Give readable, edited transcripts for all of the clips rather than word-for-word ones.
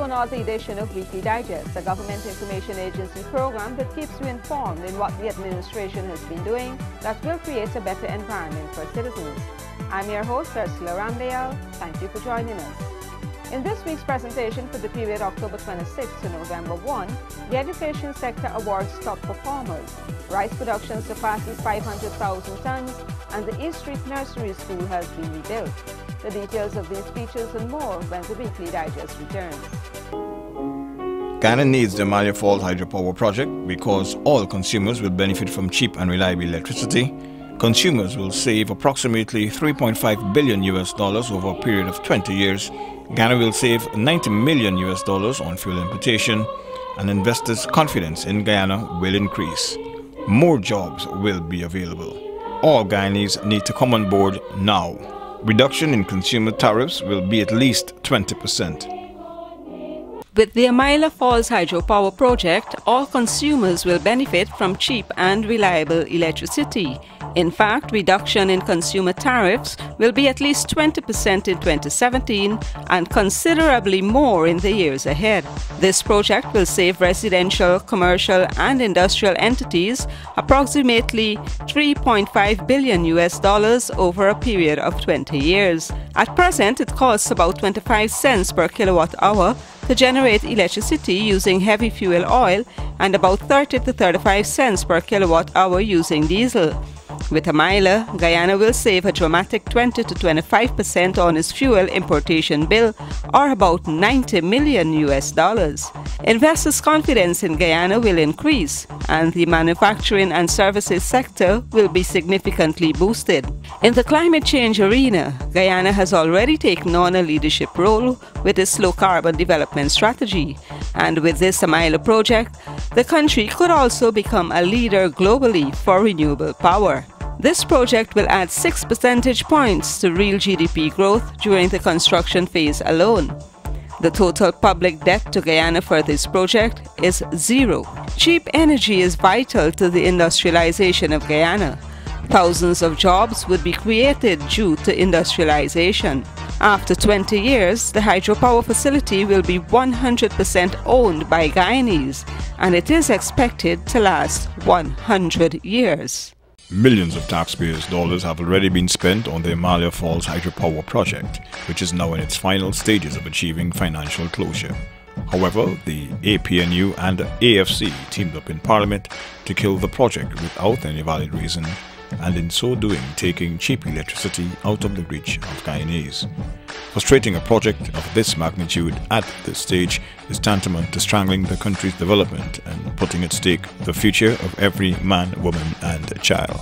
another edition of Weekly Digest, a government information agency program that keeps you informed in what the administration has been doing that will create a better environment for citizens. I'm your host, Ursula Ramdale. Thank you for joining us. In this week's presentation for the period October 26 to November 1, the education sector awards top performers. Rice production surpasses 500,000 tons and the East Street Nursery School has been rebuilt. The details of these features and more when the Weekly Digest returns. Guyana needs the Amalia Falls Hydropower project because all consumers will benefit from cheap and reliable electricity. Consumers will save approximately $3.5 billion over a period of 20 years. Guyana will save $90 million on fuel importation, and investors' confidence in Guyana will increase. More jobs will be available. All Guyanese need to come on board now. Reduction in consumer tariffs will be at least 20%. With the Amalia Falls Hydropower project, all consumers will benefit from cheap and reliable electricity. In fact, reduction in consumer tariffs will be at least 20% in 2017 and considerably more in the years ahead. This project will save residential, commercial and industrial entities approximately $3.5 billion over a period of 20 years. At present, it costs about 25 cents per kilowatt hour to generate electricity using heavy fuel oil and about 30 to 35 cents per kilowatt hour using diesel. With Amalia, Guyana will save a dramatic 20 to 25% on its fuel importation bill, or about $90 million. Investors' confidence in Guyana will increase, and the manufacturing and services sector will be significantly boosted. In the climate change arena, Guyana has already taken on a leadership role with its low-carbon development strategy, and with this Amalia project, the country could also become a leader globally for renewable power. This project will add 6 percentage points to real GDP growth during the construction phase alone. The total public debt to Guyana for this project is zero. Cheap energy is vital to the industrialization of Guyana. Thousands of jobs would be created due to industrialization. After 20 years, the hydropower facility will be 100% owned by Guyanese, and it is expected to last 100 years. Millions of taxpayers' dollars have already been spent on the Amalia Falls Hydropower project, which is now in its final stages of achieving financial closure. However, the APNU and the AFC teamed up in Parliament to kill the project without any valid reason, and in so doing taking cheap electricity out of the reach of Guyanese. Frustrating a project of this magnitude at this stage is tantamount to strangling the country's development and putting at stake the future of every man, woman and child.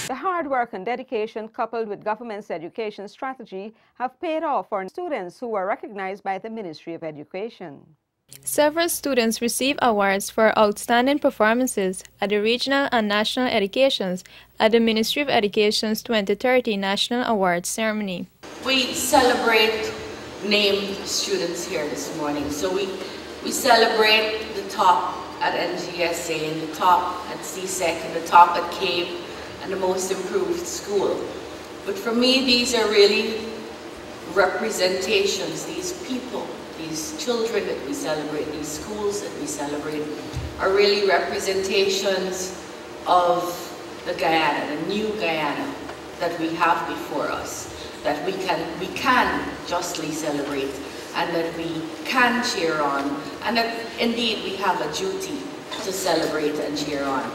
The hard work and dedication coupled with government's education strategy have paid off for students who were recognized by the Ministry of Education. Several students receive awards for outstanding performances at the regional and national educations at the Ministry of Education's 2030 National Awards Ceremony. We celebrate named students here this morning. So we celebrate the top at NGSA and the top at CSEC and the top at CAPE and the most improved school. But for me, these are really representations, these people, these children that we celebrate, these schools that we celebrate, are really representations of the Guyana, the new Guyana that we have before us, that we can justly celebrate, and that we can cheer on, and that indeed we have a duty to celebrate and cheer on.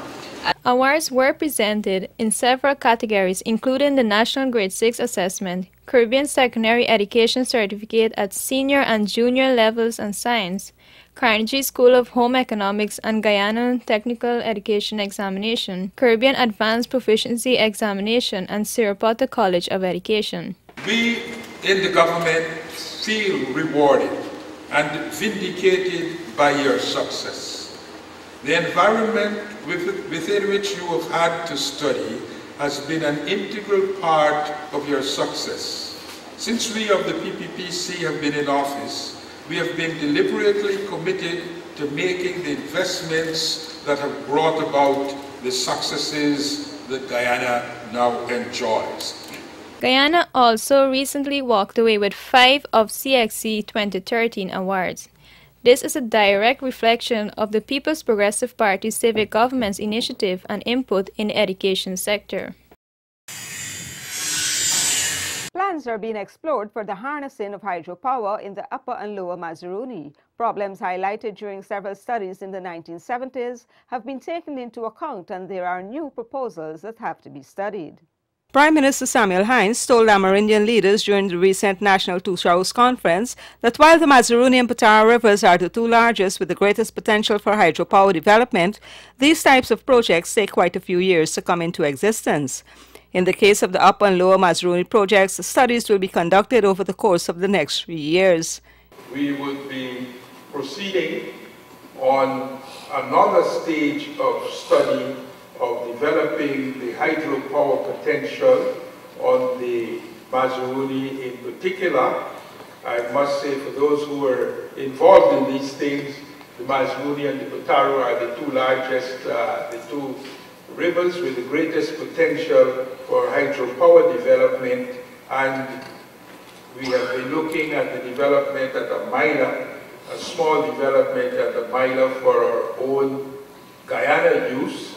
Awards were presented in several categories, including the National Grade 6 Assessment, Caribbean Secondary Education Certificate at Senior and Junior Levels and Science, Carnegie School of Home Economics and Guyana Technical Education Examination, Caribbean Advanced Proficiency Examination, and Siripota College of Education. We in the government feel rewarded and vindicated by your success. The environment within which you have had to study has been an integral part of your success. Since we of the PPPC have been in office, we have been deliberately committed to making the investments that have brought about the successes that Guyana now enjoys. Guyana also recently walked away with 5 of CXC 2013 awards. This is a direct reflection of the People's Progressive Party civic government's initiative and input in the education sector. Plans are being explored for the harnessing of hydropower in the upper and lower Mazaruni. Problems highlighted during several studies in the 1970s have been taken into account, and there are new proposals that have to be studied. Prime Minister Samuel Hinds told Amerindian leaders during the recent National Two-House Conference that while the Mazaruni and Patara rivers are the two largest with the greatest potential for hydropower development, these types of projects take quite a few years to come into existence. In the case of the Upper and Lower Mazaruni projects, studies will be conducted over the course of the next 3 years. We would be proceeding on another stage of study of developing the hydropower potential on the Mazaruni in particular. I must say, for those who are involved in these things, the Mazaruni and the Patara are the two largest, the two rivers with the greatest potential for hydropower development, and we have been looking at the development at the Maila, a small development at the Maila for our own Guyana use.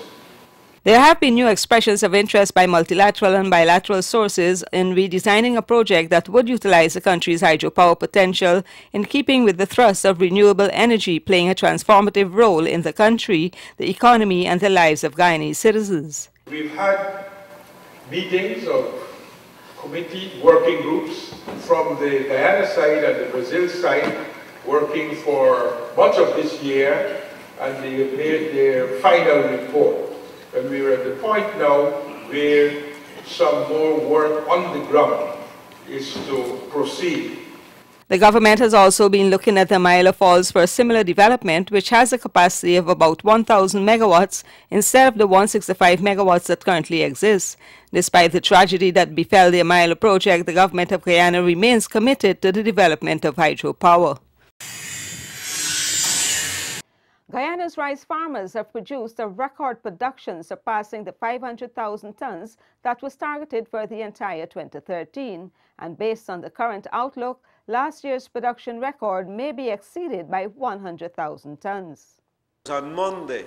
There have been new expressions of interest by multilateral and bilateral sources in redesigning a project that would utilize the country's hydropower potential in keeping with the thrust of renewable energy playing a transformative role in the country, the economy, and the lives of Guyanese citizens. We've had meetings of committee working groups from the Guyana side and the Brazil side working for much of this year, and they made their final report. And we are at the point now where some more work on the ground is to proceed. The government has also been looking at the Maila Falls for a similar development, which has a capacity of about 1,000 megawatts instead of the 165 megawatts that currently exists. Despite the tragedy that befell the Maila project, the government of Guyana remains committed to the development of hydropower. Guyana's rice farmers have produced a record production surpassing the 500,000 tons that was targeted for the entire 2013. And based on the current outlook, last year's production record may be exceeded by 100,000 tons. On Monday,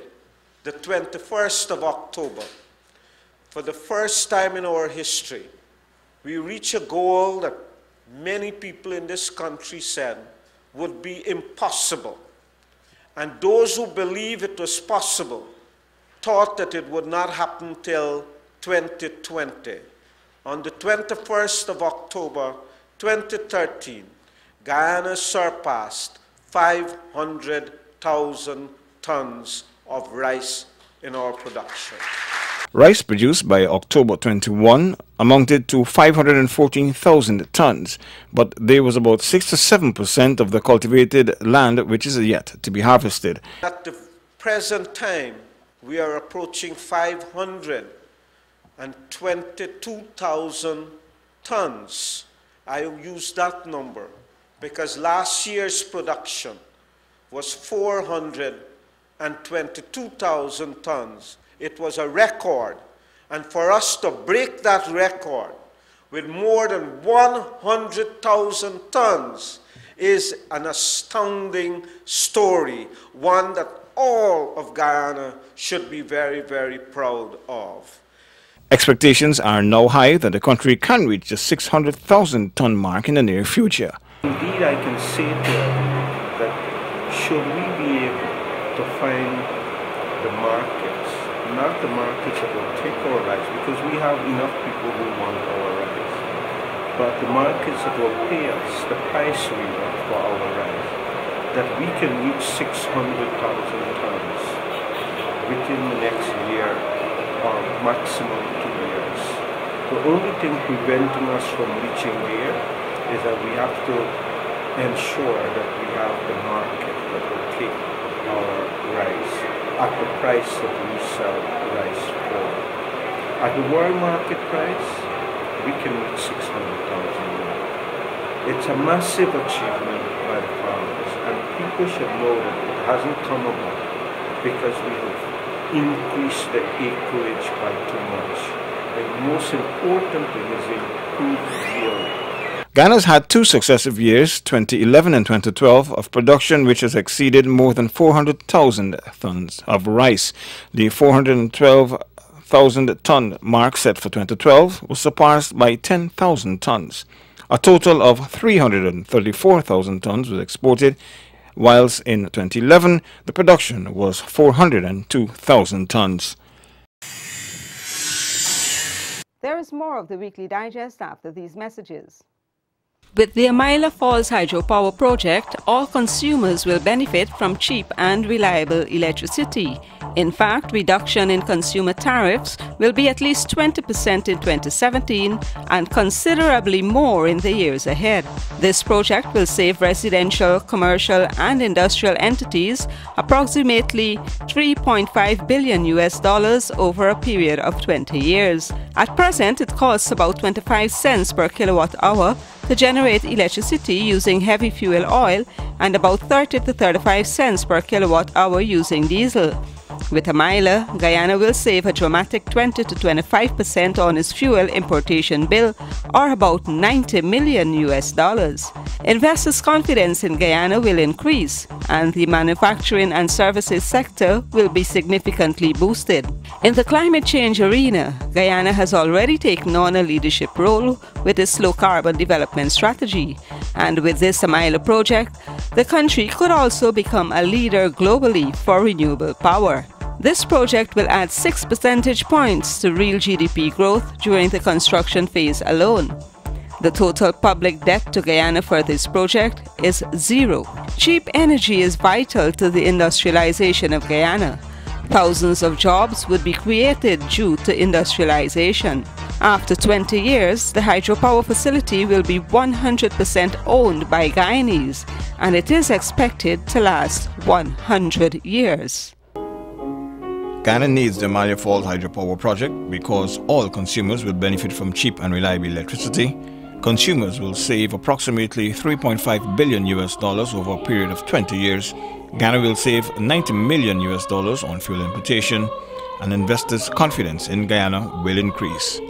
the 21st of October, for the first time in our history, we reach a goal that many people in this country said would be impossible. And those who believe it was possible thought that it would not happen till 2020. On the 21st of October, 2013, Guyana surpassed 500,000 tons of rice in our production. Rice produced by October 21 amounted to 514,000 tons, but there was about 6 to 7% of the cultivated land which is yet to be harvested. At the present time, we are approaching 522,000 tons. I use that number because last year's production was 422,000 tons. It was a record, and for us to break that record with more than 100,000 tons is an astounding story, one that all of Guyana should be very, very proud of. Expectations are now high that the country can reach the 600,000 ton mark in the near future. Indeed, I can say that should we be able to find the markets, not the markets that will take our rice, because we have enough people who want our rice, but the markets that will pay us the price we want for our rice, that we can reach 600,000 tons within the next year or maximum 2 years. The only thing preventing us from reaching there is that we have to ensure that we have the market that will take our rice at the price that we sell rice for. At the world market price, we can reach 600,000. It's a massive achievement by the farmers, and people should know that it hasn't come about because we have increased the acreage by too much. The most important thing is the improved yield. Ghana's had two successive years, 2011 and 2012, of production which has exceeded more than 400,000 tons of rice. The 412,000-ton mark set for 2012 was surpassed by 10,000 tons. A total of 334,000 tons was exported, whilst in 2011 the production was 402,000 tons. There is more of the Weekly Digest after these messages. With the Amaila Falls Hydropower project, all consumers will benefit from cheap and reliable electricity. In fact, reduction in consumer tariffs will be at least 20% in 2017 and considerably more in the years ahead. This project will save residential, commercial and industrial entities approximately $3.5 billion over a period of 20 years. At present, it costs about 25 cents per kilowatt hour to generate electricity using heavy fuel oil and about 30 to 35 cents per kilowatt hour using diesel. With Amaila, Guyana will save a dramatic 20 to 25% on its fuel importation bill, or about $90 million. Investors' confidence in Guyana will increase, and the manufacturing and services sector will be significantly boosted. In the climate change arena, Guyana has already taken on a leadership role with its low-carbon development strategy, and with this Amaila project, the country could also become a leader globally for renewable power. This project will add 6 percentage points to real GDP growth during the construction phase alone. The total public debt to Guyana for this project is zero. Cheap energy is vital to the industrialization of Guyana. Thousands of jobs would be created due to industrialization. After 20 years, the hydropower facility will be 100% owned by Guyanese, and it is expected to last 100 years. Ghana needs the Amaila Falls Hydropower project because all consumers will benefit from cheap and reliable electricity. Consumers will save approximately $3.5 billion over a period of 20 years. Ghana will save $90 million on fuel importation, and investors' confidence in Guyana will increase.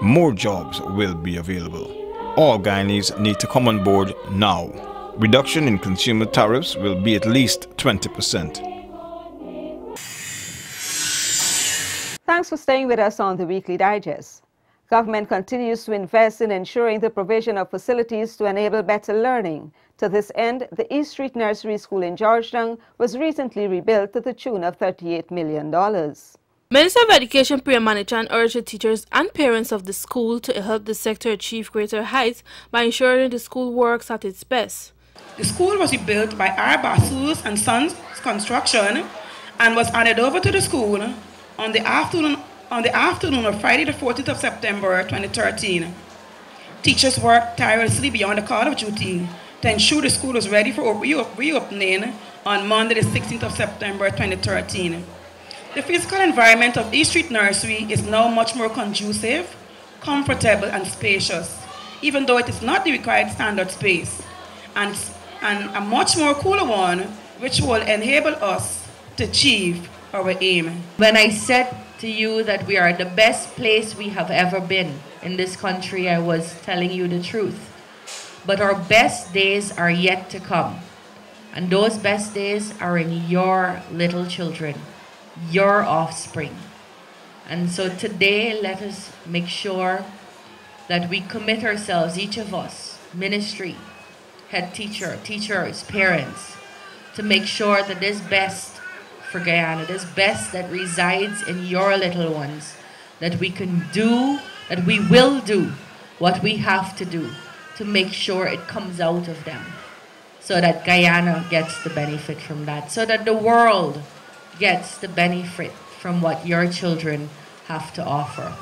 More jobs will be available. All Guyanese need to come on board now. Reduction in consumer tariffs will be at least 20%. Thanks for staying with us on the Weekly Digest. Government continues to invest in ensuring the provision of facilities to enable better learning. To this end, the East Street Nursery School in Georgetown was recently rebuilt to the tune of $38 million. Minister of Education Priya Manichan urged the teachers and parents of the school to help the sector achieve greater heights by ensuring the school works at its best. The school was rebuilt by R. Basus and Sons Construction and was handed over to the school on the afternoon of Friday the 14th of September 2013. Teachers worked tirelessly beyond the call of duty to ensure the school was ready for reopening on Monday the 16th of September 2013. The physical environment of East Street Nursery is now much more conducive, comfortable and spacious, even though it is not the required standard space, and a much more cooler one, which will enable us to achieve our aim. When I said to you that we are the best place we have ever been in this country, I was telling you the truth. But our best days are yet to come. And those best days are in your little children, your offspring. And so today, let us make sure that we commit ourselves, each of us, ministry, head teacher, teachers, parents, to make sure that this best for Guyana, this best that resides in your little ones, that we can do, that we will do what we have to do to make sure it comes out of them, so that Guyana gets the benefit from that, so that the world gets the benefit from what your children have to offer.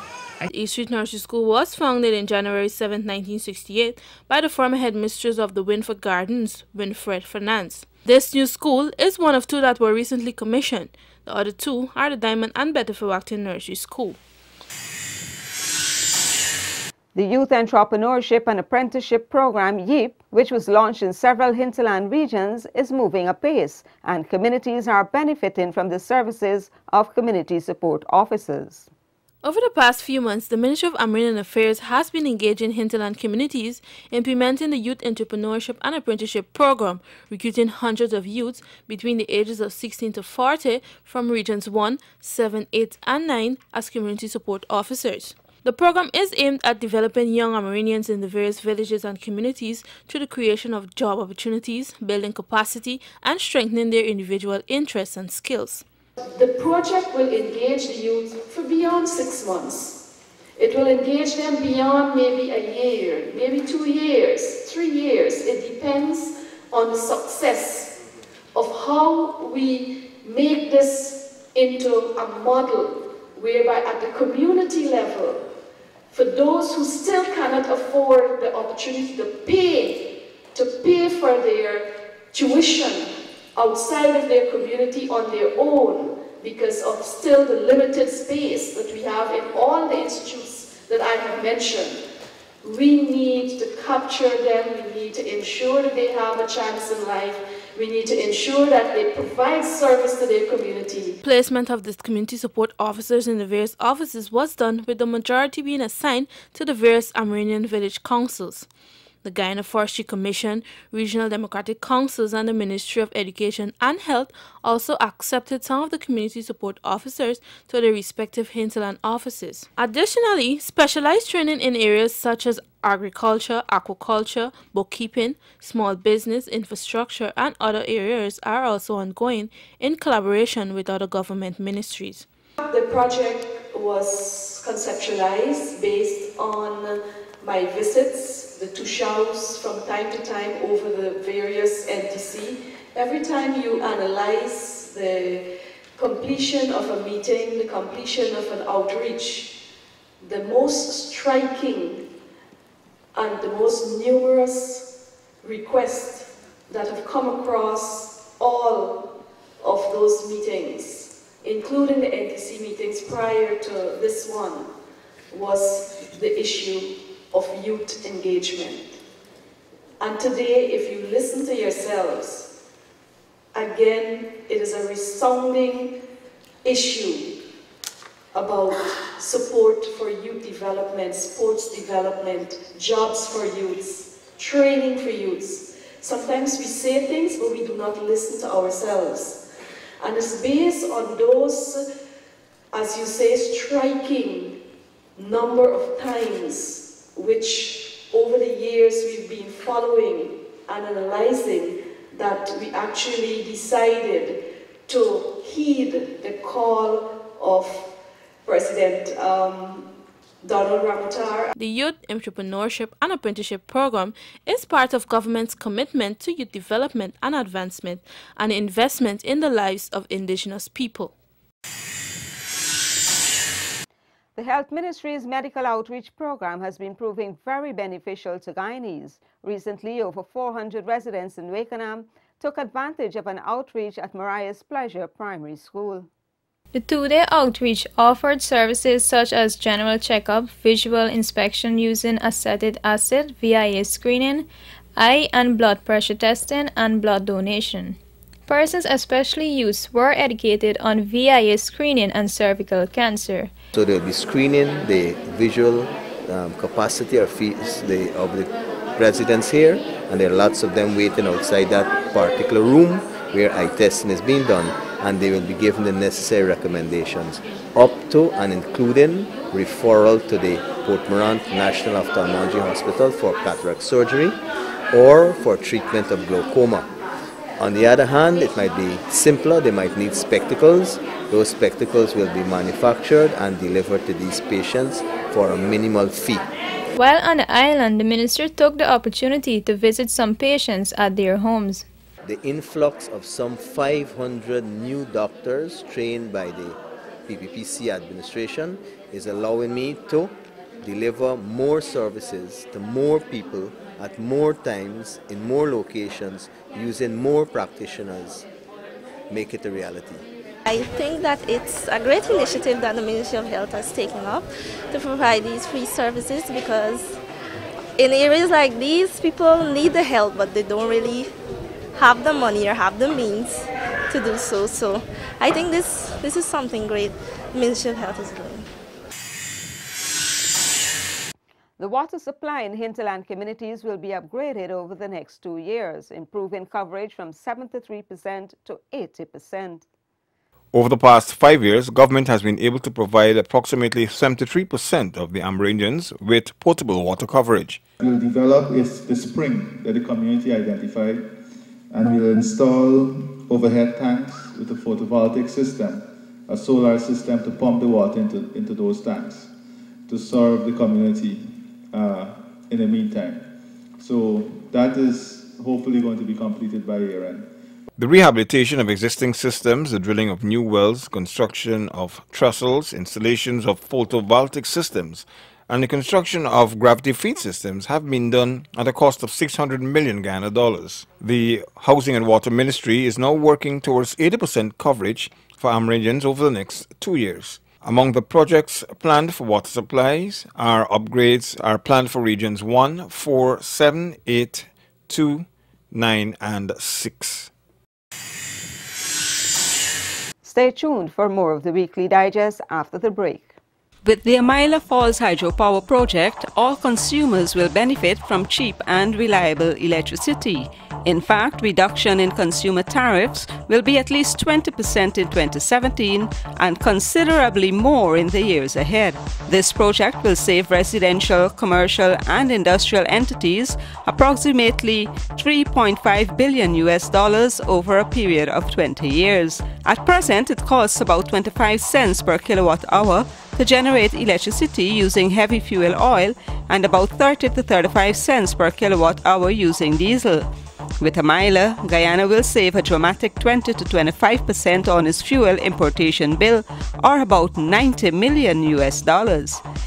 East Street Nursery School was founded in January 7, 1968 by the former headmistress of the Winford Gardens, Winfred Finance. This new school is one of two that were recently commissioned. The other two are the Diamond and Betterfield Acton Nursery School. The Youth Entrepreneurship and Apprenticeship Program, YEAP, which was launched in several hinterland regions, is moving apace, and communities are benefiting from the services of community support officers. Over the past few months, the Ministry of Amerindian Affairs has been engaging hinterland communities, implementing the Youth Entrepreneurship and Apprenticeship Program, recruiting hundreds of youths between the ages of 16 to 40 from Regions 1, 7, 8, and 9 as community support officers. The program is aimed at developing young Amerindians in the various villages and communities through the creation of job opportunities, building capacity, and strengthening their individual interests and skills. The project will engage the youth for beyond 6 months. It will engage them beyond maybe a year, maybe 2 years, 3 years. It depends on the success of how we make this into a model whereby at the community level, for those who still cannot afford the opportunity to pay for their tuition outside of their community on their own because of still the limited space that we have in all the institutes that I have mentioned. We need to capture them, we need to ensure that they have a chance in life, we need to ensure that they provide service to their community. Placement of these community support officers in the various offices was done with the majority being assigned to the various Amerindian village councils. The Guyana Forestry Commission, Regional Democratic Councils, and the Ministry of Education and Health also accepted some of the community support officers to their respective hinterland offices. Additionally, specialized training in areas such as agriculture, aquaculture, bookkeeping, small business, infrastructure, and other areas are also ongoing in collaboration with other government ministries. The project was conceptualized based on my visits, the Tushau's from time to time over the various NTC. Every time you analyze the completion of a meeting, the completion of an outreach, the most striking and the most numerous requests that have come across all of those meetings, including the NTC meetings prior to this one, was the issue of youth engagement. And today, if you listen to yourselves, again, it is a resounding issue about support for youth development, sports development, jobs for youths, training for youths. Sometimes we say things, but we do not listen to ourselves. And it's based on those, as you say, striking number of times which over the years we've been following and analyzing, that we actually decided to heed the call of President Donald Ramotar. The Youth Entrepreneurship and Apprenticeship Program is part of government's commitment to youth development and advancement and investment in the lives of indigenous people. The Health Ministry's medical outreach program has been proving very beneficial to Guyanese. Recently, over 400 residents in Wakenham took advantage of an outreach at Mariah's Pleasure Primary School. The two-day outreach offered services such as general checkup, visual inspection using acetic acid, VIA screening, eye and blood pressure testing, and blood donation. Persons, especially youths, were educated on VIA screening and cervical cancer. So they'll be screening the visual capacity of the residents here, and there are lots of them waiting outside that particular room where eye testing is being done, and they will be given the necessary recommendations up to and including referral to the Portmorant National Ophthalmology Hospital for cataract surgery or for treatment of glaucoma. On the other hand, it might be simpler, they might need spectacles. Those spectacles will be manufactured and delivered to these patients for a minimal fee. While on the island, the minister took the opportunity to visit some patients at their homes. The influx of some 500 new doctors trained by the PPPC administration is allowing me to deliver more services to more people at more times, in more locations, using more practitioners, make it a reality. I think that it's a great initiative that the Ministry of Health has taken up to provide these free services, because in areas like these, people need the help, but they don't really have the money or have the means to do so. So I think this is something great the Ministry of Health is doing. The water supply in hinterland communities will be upgraded over the next 2 years, improving coverage from 73% to 80%. Over the past 5 years, government has been able to provide approximately 73% of the Amerindians with potable water coverage. We'll develop the spring that the community identified, and we'll install overhead tanks with a photovoltaic system, a solar system to pump the water into those tanks to serve the community in the meantime. So that is hopefully going to be completed by year-end. The rehabilitation of existing systems, the drilling of new wells, construction of trestles, installations of photovoltaic systems, and the construction of gravity feed systems have been done at a cost of 600 million Ghana dollars. The Housing and Water Ministry is now working towards 80% coverage for Amerindians over the next 2 years. Among the projects planned for water supplies, upgrades are planned for regions 1, 4, 7, 8, 2, 9, and 6. Stay tuned for more of the Weekly Digest after the break. With the Amaila Falls Hydropower Project, all consumers will benefit from cheap and reliable electricity. In fact, reduction in consumer tariffs will be at least 20% in 2017 and considerably more in the years ahead. This project will save residential, commercial, and industrial entities approximately $3.5 billion over a period of 20 years. At present, it costs about 25 cents per kilowatt hour to generate electricity using heavy fuel oil and about 30 to 35 cents per kilowatt hour using diesel. With Amaila, Guyana will save a dramatic 20 to 25% on its fuel importation bill, or about $90 million.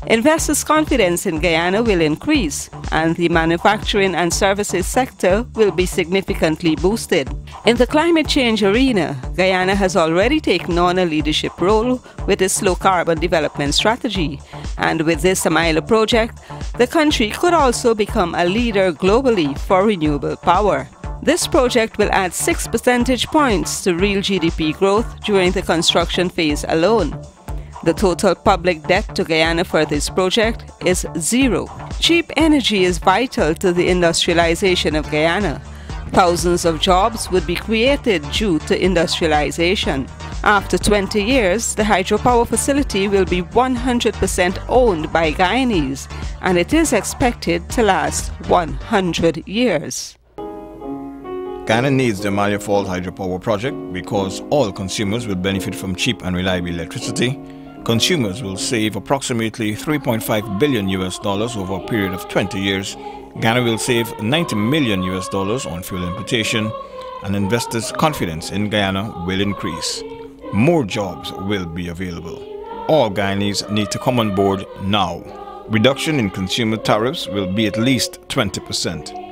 Investors' confidence in Guyana will increase, and the manufacturing and services sector will be significantly boosted. In the climate change arena, Guyana has already taken on a leadership role with its low-carbon development strategy, and with this Amaila project, the country could also become a leader globally for renewable power. This project will add 6 percentage points to real GDP growth during the construction phase alone. The total public debt to Guyana for this project is 0. Cheap energy is vital to the industrialization of Guyana. Thousands of jobs would be created due to industrialization. After 20 years, the hydropower facility will be 100% owned by Guyanese, and it is expected to last 100 years. Guyana needs the Amaila Falls Hydropower Project because all consumers will benefit from cheap and reliable electricity. Consumers will save approximately $3.5 billion over a period of 20 years. Ghana will save $90 million on fuel importation, and investors' confidence in Guyana will increase. More jobs will be available. All Guyanese need to come on board now. Reduction in consumer tariffs will be at least 20%.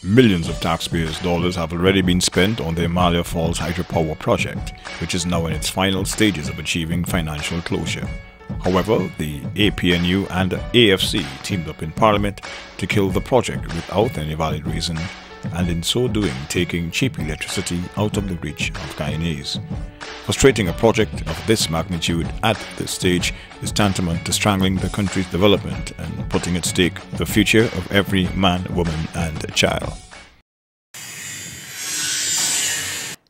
Millions of taxpayers' dollars have already been spent on the Amaila Falls Hydropower Project, which is now in its final stages of achieving financial closure. However, the APNU and AFC teamed up in Parliament to kill the project without any valid reason, and in so doing taking cheap electricity out of the reach of Guyanese. Frustrating a project of this magnitude at this stage is tantamount to strangling the country's development and putting at stake the future of every man, woman and child.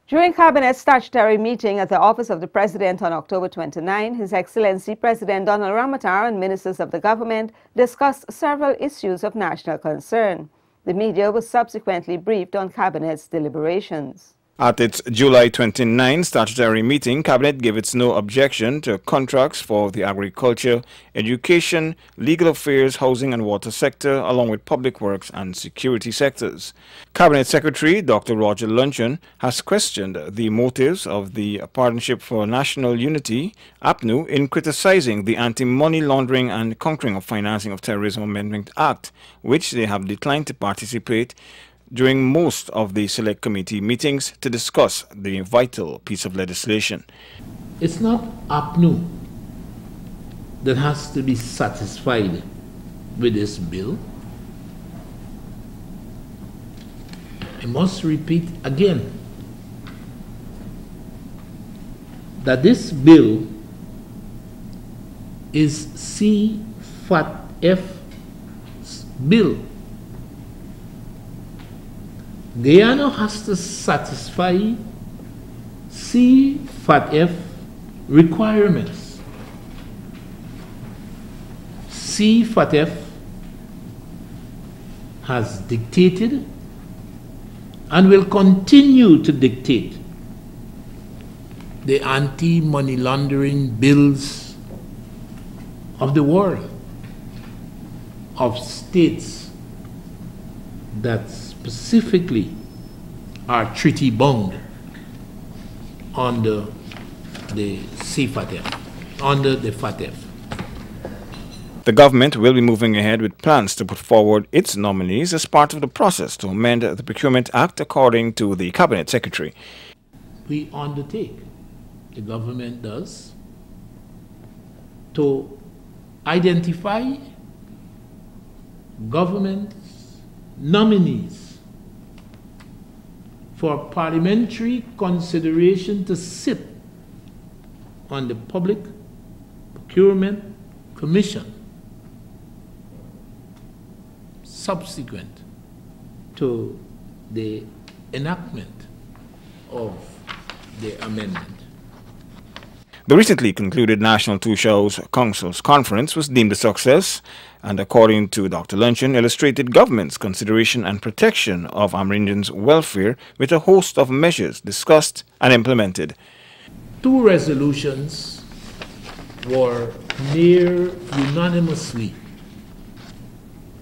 During Cabinet's statutory meeting at the Office of the President on October 29, His Excellency President Donald Ramotar and ministers of the government discussed several issues of national concern. The media was subsequently briefed on Cabinet's deliberations. At its July 29 statutory meeting, Cabinet gave its no objection to contracts for the agriculture, education, legal affairs, housing and water sector, along with public works and security sectors. Cabinet Secretary Dr. Roger Luncheon has questioned the motives of the Partnership for National Unity, APNU, in criticizing the Anti-Money Laundering and Countering of Financing of Terrorism Amendment Act, which they have declined to participate during most of the Select Committee meetings to discuss the vital piece of legislation. It's not APNU that has to be satisfied with this bill. I must repeat again that this bill is CFATF bill. Guyana has to satisfy CFATF requirements. CFATF has dictated and will continue to dictate the anti-money laundering bills of the world, of states that specifically are treaty bound under the CFATF, under the FATF. The government will be moving ahead with plans to put forward its nominees as part of the process to amend the Procurement Act, according to the Cabinet Secretary. We undertake, the government does, to identify government nominees for parliamentary consideration to sit on the Public Procurement Commission subsequent to the enactment of the amendment. The recently concluded National Two Shows Council's conference was deemed a success and, according to Dr. Luncheon, illustrated government's consideration and protection of Amerindians' welfare with a host of measures discussed and implemented. 2 resolutions were near unanimously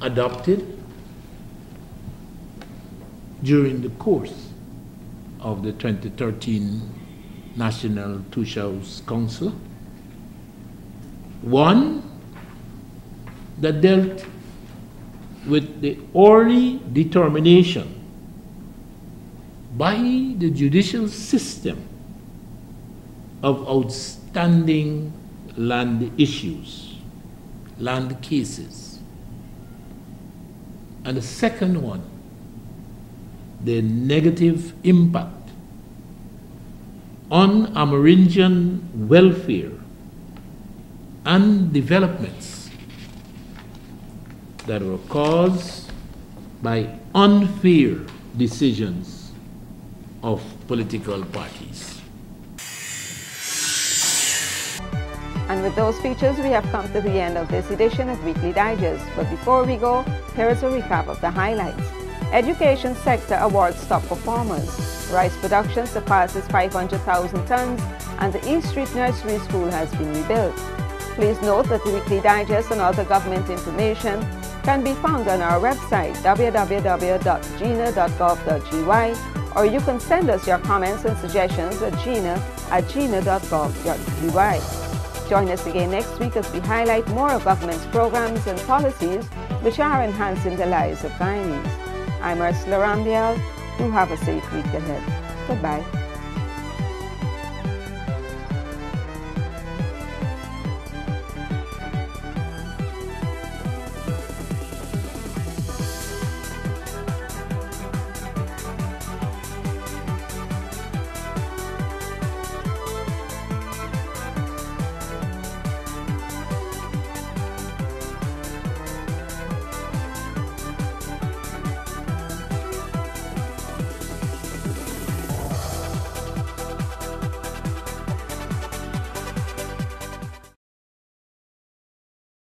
adopted during the course of the 2013 National Two Shows Council. One that dealt with the early determination by the judicial system of outstanding land issues, land cases. And the second one, the negative impact on Amerindian welfare and developments that were caused by unfair decisions of political parties. And with those features, we have come to the end of this edition of Weekly Digest. But before we go, here is a recap of the highlights. Education sector awards top performers. Rice production surpasses 500,000 tons, and the East Street Nursery School has been rebuilt. Please note that the Weekly Digest and other government information can be found on our website, www.gina.gov.gy, or you can send us your comments and suggestions at gina@gina.gov.gy. Join us again next week as we highlight more of government's programs and policies which are enhancing the lives of Guyanese. I'm Ursula Rambiel. You have a safe week ahead. Goodbye.